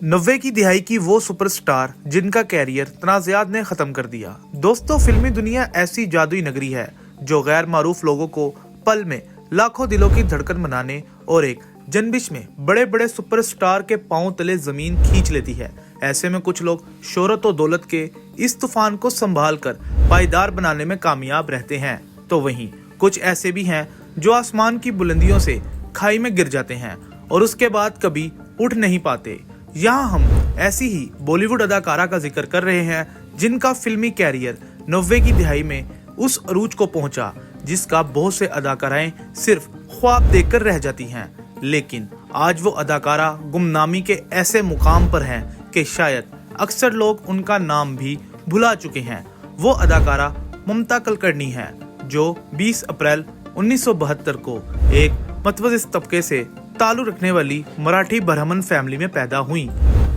90 की दिहाई की वो सुपरस्टार जिनका कैरियर तनाज़ात ने खत्म कर दिया। दोस्तों, फिल्मी दुनिया ऐसी जादुई नगरी है जो गैर मारूफ लोगों को पल में लाखों दिलों की धड़कन बनाने और एक जनबिश में बड़े बड़े सुपरस्टार के पांव तले जमीन खींच लेती है। ऐसे में कुछ लोग शोहरत और दौलत के इस तूफान को संभाल कर पायदार बनाने में कामयाब रहते हैं, तो वहीं कुछ ऐसे भी हैं जो आसमान की बुलंदियों से खाई में गिर जाते हैं और उसके बाद कभी उठ नहीं पाते। यहाँ हम ऐसी ही बॉलीवुड अदाकारा का जिक्र कर रहे हैं जिनका फिल्मी कैरियर 90 की दिहाई में उस अरूज को पहुंचा जिसका बहुत से अदाकाराएं सिर्फ ख्वाब देखकर रह जाती हैं। लेकिन आज वो अदाकारा गुमनामी के ऐसे मुकाम पर हैं कि शायद अक्सर लोग उनका नाम भी भुला चुके हैं। वो अदाकारा ममता कुलकर्णी है जो 20 अप्रैल 1972 को एक मतवज़ तबके से ताल्लुक़ रखने वाली मराठी ब्राह्मण फैमिली में पैदा हुई।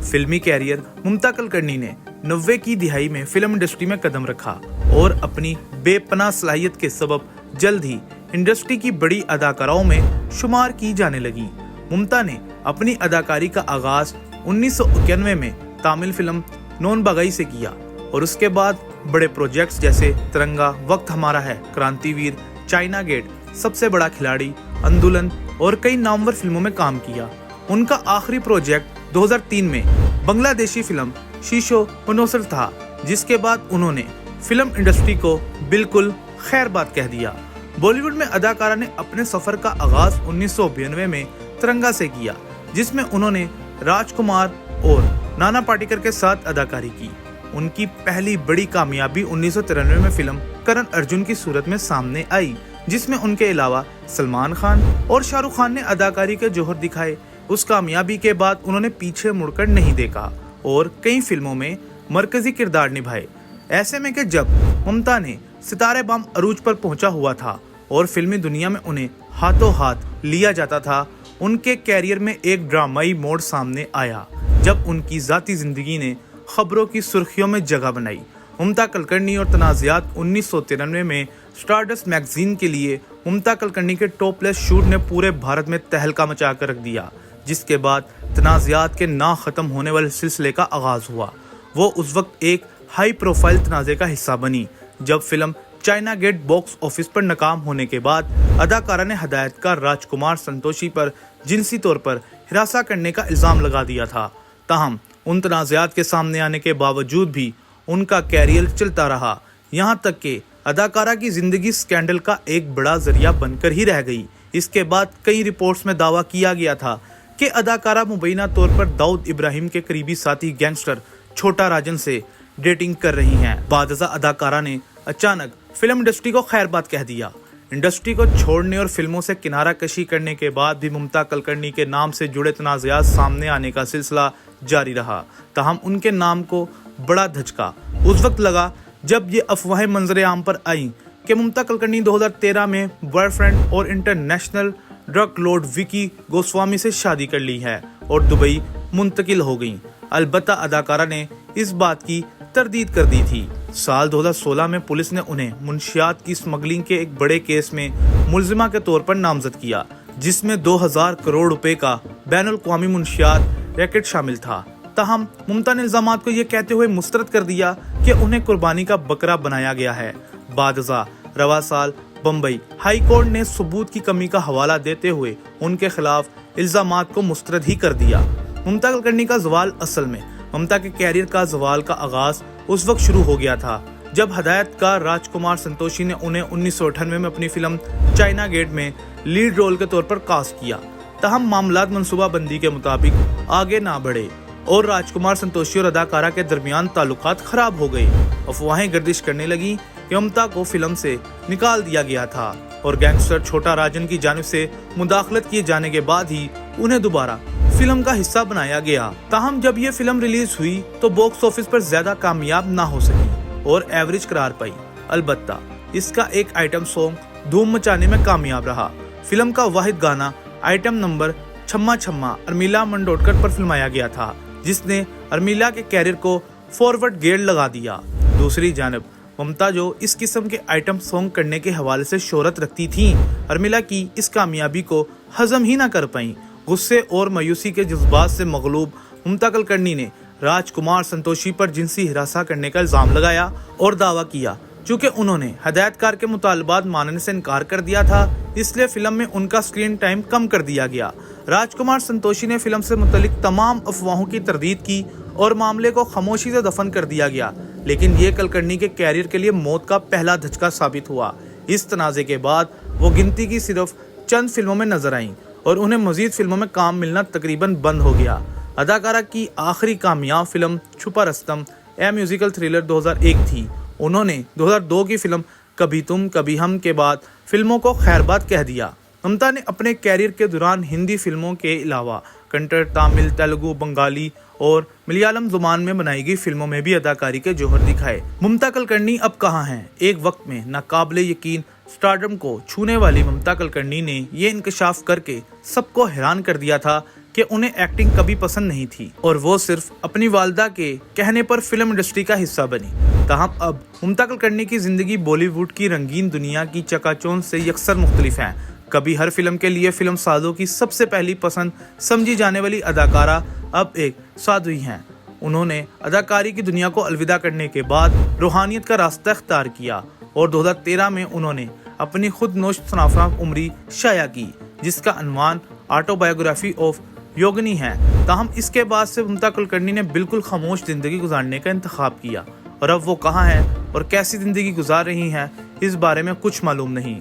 फिल्मी कैरियर ममता कुलकर्णी ने 90 की दिहाई में फिल्म इंडस्ट्री में कदम रखा और अपनी बेपनाह सलाहियत के सबब जल्द ही इंडस्ट्री की बड़ी अदाकाराओं में शुमार की जाने लगी। ममता ने अपनी अदाकारी का आगाज 1991 में तमिल फिल्म नोन बगाई से किया और उसके बाद बड़े प्रोजेक्ट्स जैसे तिरंगा, वक्त हमारा है, क्रांतिवीर, चाइना गेट, सबसे बड़ा खिलाड़ी, आंदोलन और कई नामवर फिल्मों में काम किया। उनका आखिरी प्रोजेक्ट 2003 में बांग्लादेशी फिल्म शीशो पनोसर था, जिसके बाद उन्होंने फिल्म इंडस्ट्री को बिल्कुल खैर बात कह दिया। बॉलीवुड में अदाकारा ने अपने सफर का आगाज 1992 में तिरंगा से किया, जिसमें उन्होंने राजकुमार और नाना पाटेकर के साथ अदाकारी की। उनकी पहली बड़ी कामयाबी 1993 में फिल्म करण अर्जुन की सूरत में सामने आई, जिसमें उनके अलावा सलमान खान और शाहरुख खान ने अदाकारी के जौहर दिखाए। उस कामयाबी के बाद उन्होंने पीछे मुड़कर नहीं देखा और कई फिल्मों में मरकजी किरदार निभाए। ऐसे में कि जब ममता ने सितारे बम अरूज पर पहुंचा हुआ था और फिल्मी दुनिया में उन्हें हाथों हाथ लिया जाता था, उनके कैरियर में एक ड्रामाई मोड़ सामने आया जब उनकी जाती जिंदगी ने खबरों की सुर्खियों में जगह बनाई। ममता कुलकर्णी और तनाज़ात 1993 में स्टारडस्ट मैगजीन के लिए ममता कुलकर्णी के टॉपलेस शूट ने पूरे भारत में तहलका मचा कर रख दिया, जिसके बाद तनाज़ात के ना खत्म होने वाले सिलसिले का आगाज हुआ। वो उस वक्त एक हाई प्रोफाइल तनाज़े का हिस्सा बनी जब film China Gate box office पर नाकाम होने के बाद अदाकारा ने हदायतकार राजकुमार संतोषी पर जिनसी तौर पर हिरासा करने का इल्जाम लगा दिया था। ताहम उन तनाज़ात के सामने आने के बावजूद भी उनका कैरियर चलता रहा, यहाँ तक कि अदाकारा की जिंदगी स्कैंडल का एक बड़ा जरिया बनकर ही रह गई। इसके बाद कई रिपोर्ट्स में दावा किया गया था कि अदाकारा मुबैना तौर पर दाऊद इब्राहिम के करीबी साथी गैंगस्टर छोटा राजन से डेटिंग कर रही हैं। बादशाह अदाकारा ने अचानक फिल्म इंडस्ट्री को खैर बात कह दिया। इंडस्ट्री को छोड़ने और फिल्मों से किनारा कशी करने के बाद भी ममता कुलकर्णी के नाम से जुड़े तनाज़ात सामने आने का सिलसिला जारी रहा। ताहम उनके नाम को बड़ा धचका उस वक्त लगा जब ये अफवाहें मंजरे आम पर आईं कि ममता कुलकर्णी 2013 में बॉयफ्रेंड और international drug Lord Vicky Goswami से शादी कर ली है और दुबई मुंतकिल हो गई। अलबत्ता अदाकारा ने इस बात की तरदीद कर दी थी। साल 2016 में पुलिस ने उन्हें मुंशियात की स्मगलिंग के एक बड़े केस में मुलजिमा के तौर पर नामजद किया, जिसमें 2000 करोड़ रुपए का बैनुल अक़वामी मुंशियात रैकेट शामिल था। ताहम ममता ने इल्जामात को ये कहते हुए मुस्तरद कर दिया कि उन्हें कुर्बानी का बकरा बनाया गया है। बादशाह रवा साल बम्बई हाई कोर्ट ने सबूत की कमी का हवाला देते हुए उनके खिलाफ इल्जामात को मुस्तरद ही कर दिया। ममता कुलकर्णी का जवाल असल में ममता के कैरियर का जवाल का आगाज उस वक्त शुरू हो गया था जब हदायतकार राजकुमार संतोषी ने उन्हें 1998 में अपनी फिल्म चाइना गेट में लीड रोल के तौर पर कास्ट किया। ताहम मामलात मंसूबाबंदी के मुताबिक आगे ना बढ़े और राजकुमार संतोषी और अदाकारा के दरमियान ताल्लुकात खराब हो गए। अफवाहें गर्दिश करने लगी कि ममता को फिल्म से निकाल दिया गया था और गैंगस्टर छोटा राजन की जानिब से मुदाखलत किए जाने के बाद ही उन्हें दोबारा फिल्म का हिस्सा बनाया गया। ताहम जब ये फिल्म रिलीज हुई तो बॉक्स ऑफिस पर ज्यादा कामयाब ना हो सकी और एवरेज करार पाई। अलबत्ता इसका एक आइटम सॉन्ग धूम मचाने में कामयाब रहा। फिल्म का वाहिद गाना आइटम नंबर छम्मा छम्मा अर्मिला मंडोडकर पर फिल्माया गया था, जिसने अर्मिला के कैरियर को फॉरवर्ड गियर लगा दिया। दूसरी जानब ममता जो इस किस्म के आइटम सॉन्ग करने के हवाले से शोहरत रखती थीं, अर्मिला की इस कामयाबी को हजम ही ना कर पाईं। गुस्से और मायूसी के जज्बात से मगलूब ممتا کلکرنی نے راج کمار سنتوشی پر جنسی ہراساں کرنے کا الزام لگایا اور دعویٰ کیا چونکہ انہوں نے ہدایت کار کے مطالبات ماننے سے انکار کر دیا تھا، اس لیے فلم میں ان کا سکرین ٹائم کم کر دیا گیا۔ راج کمار سنتوشی نے فلم سے متعلق تمام افواہوں کی تردید کی اور معاملے کو خاموشی سے دفن کر دیا گیا، لیکن یہ کلکرنی کے کیریئر کے لیے موت کا پہلا دھچکا ثابت ہوا۔ اس تنازع کے بعد وہ گنتی کی صرف چند فلموں میں نظر آئیں اور انہیں مزید فلموں میں کام ملنا تقریباً بند ہو گیا۔ اداکارہ کی آخری کامیاب فلم چھپا رستم میوزیکل تھرلر 2001 تھی۔ انہوں نے 2002 کی فلم کبھی تم کبھی ہم کے بعد فلموں کو خیر باد کہہ دیا۔ ممتا نے اپنے کیریئر کے دوران ہندی فلموں کے علاوہ کنڑ، تامل، تیلگو، بنگالی اور ملیالم زبان میں بنائی گئی فلموں میں بھی اداکاری کے جوہر دکھائے۔ ممتا کلکرنی اب کہاں ہیں؟ ایک وقت میں ناقابل یقین سٹارڈم کو چھونے والی ممتا کلکرنی نے یہ انکشاف کر کے سب کو حیران کر دیا تھا کہ انہیں ایکٹنگ کبھی پسند نہیں تھی اور وہ صرف اپنی والدہ کے کہنے پر فلم انڈسٹری کا حصہ بنی۔ تاہم اب ممتا کلکرنی کی زندگی بالی ووڈ کی رنگین دنیا کی چکا چوند سے یکسر مختلف ہے۔ کبھی ہر فلم کے لیے فلم سازوں کی سب سے پہلی پسند سمجھی جانے والی اداکارہ اب ایک سادھوی ہیں۔ انہوں نے اداکاری کی دنیا کو الوداع کرنے کے بعد روحانیت کا راستہ اختیار کیا اور 2013 میں انہوں نے اپنی خود نوشت تنافرہ عمری شائع کی جس کا عنوان آٹو بایوگرافی آف یوگنی ہے۔ تاہم اس کے بعد سے ممتا کلکرنی نے بالکل خاموش زندگی گزارنے کا انتخاب کیا اور اب وہ کہاں ہیں اور کیسی زندگی گزار رہی ہیں اس بارے میں کچھ معلوم نہیں۔